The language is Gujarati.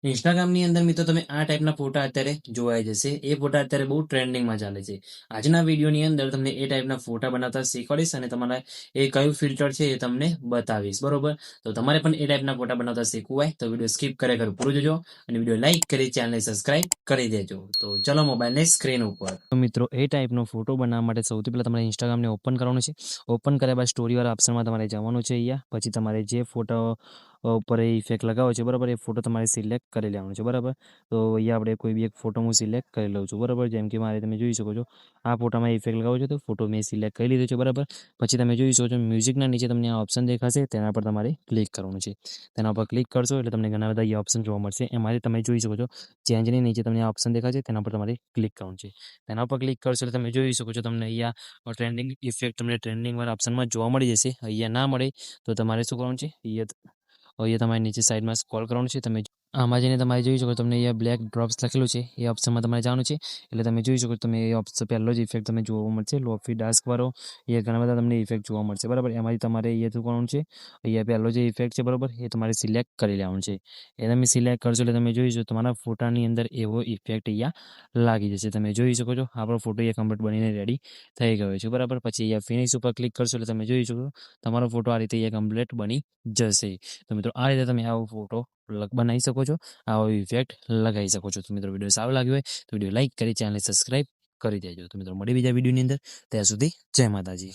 ઇન્સ્ટાગ્રામની અંદર મિત્રો તમે આ ટાઈપના ફોટા અત્યારે જોવાઈ જશે. એ ફોટા અત્યારે બહુ ટ્રેન્ડિંગમાં ચાલે છે. આજના વિડીયોની અંદર તમને એ ટાઈપના ફોટા બનાવતા શીખવાડીશ અને તમારા એ કયું ફિલ્ટર છે એ તમને બતાવીશ. બરોબર? તો તમારે પણ એ ટાઈપના ફોટા બનાવતા શીખવું હોય તો વિડીયો સ્કીપ કરે પૂરું જોજો અને વિડીયો લાઈક કરી ચેનલને સબસ્ક્રાઇબ કરી દેજો. તો ચલો મોબાઈલને સ્ક્રીન ઉપર. તો મિત્રો એ ટાઈપનો ફોટો બનાવવા માટે સૌથી પહેલાં તમારે ઇન્સ્ટાગ્રામને ઓપન કરવાનું છે. ઓપન કર્યા બાદ સ્ટોરીવાળા ઓપ્શનમાં તમારે જવાનું છે. અહીંયા પછી તમારે જે ફોટો ઉપર એ ઇફેક્ટ લગાવો છે બરાબર, એ ફોટો તમારે સિલેક્ટ કરી લેવાનો છે બરાબર. તો અહીંયા આપણે કોઈ બી એક ફોટો હું સિલેક્ટ કરી લઉં છું બરાબર. જેમ કે મારે તમે જોઈ શકો છો આ ફોટામાં ઇફેક્ટ લગાવો છો તો ફોટો મેં સિલેક્ટ કરી લીધો છે બરાબર. પછી તમે જોઈ શકો છો મ્યુઝિકના નીચે તમને આ ઓપ્શન દેખાશે, તેના પર તમારે ક્લિક કરવાનું છે. તેના પર ક્લિક કરશો એટલે તમને ઘણા બધા અહીંયા ઓપ્શન જોવા મળશે. એમાંથી તમે જોઈ શકો છો ચેન્જની નીચે તમને આ ઓપ્શન દેખાશે, તેના પર તમારે ક્લિક કરવાનું છે. તેના પર ક્લિક કરશો એટલે તમે જોઈ શકો છો તમને અહીંયા ટ્રેન્ડિંગ ઇફેક્ટ તમને ટ્રેન્ડિંગવાળા ઓપ્શનમાં જોવા મળી જશે. અહીંયા ના મળે તો તમારે શું કરવાનું છે, અહીંયા તમારે નીચે સાઈડમાં સ્ક્રોલ કરવાનું છે. તમે આમાં જઈને તમારે જોઈ શકો તમને અહીંયા બ્લેક ડ્રોપ્સ લખેલું છે, એ ઓપ્શનમાં તમારે જવાનું છે. એટલે તમે જોઈ શકો તમે એ ઓપ્શન પહેલો જ ઇફેક્ટ તમે જોવા મળશે લોફી ડાસ્કવાળો. એ ઘણા બધા તમને ઇફેક્ટ જોવા મળશે બરાબર. એમાંથી તમારે અહીંયા શું કરવાનું છે, અહીંયા પહેલો જે ઇફેક્ટ છે બરાબર, એ તમારે સિલેક્ટ કરી લેવાનું છે. એ તમે સિલેક્ટ કરશો એટલે તમે જોઈ શકો તમારા ફોટાની અંદર એવો ઇફેક્ટ અહીંયા લાગી જશે. તમે જોઈ શકો છો આપણો ફોટો અહીંયા કમ્પ્લીટ બનીને રેડી થઈ ગયો છે બરાબર. પછી અહીંયા ફિનિશ ઉપર ક્લિક કરશો એટલે તમે જોઈ શકો તમારો ફોટો આ રીતે અહીંયા કમ્પ્લીટ બની જશે. તો મિત્રો આ રીતે તમે આવો ફોટો બનાવી શકો છો, આવો ઇફેક્ટ લગાવી શકો છો. તો મિત્રો વિડીયો સારો લાગ્યો હોય તો વિડીયો લાઈક કરી ચેનલને સબસ્ક્રાઈબ કરી દેજો. તો મિત્રો મળી બીજા વિડીયોની અંદર, ત્યાં સુધી જય માતાજી.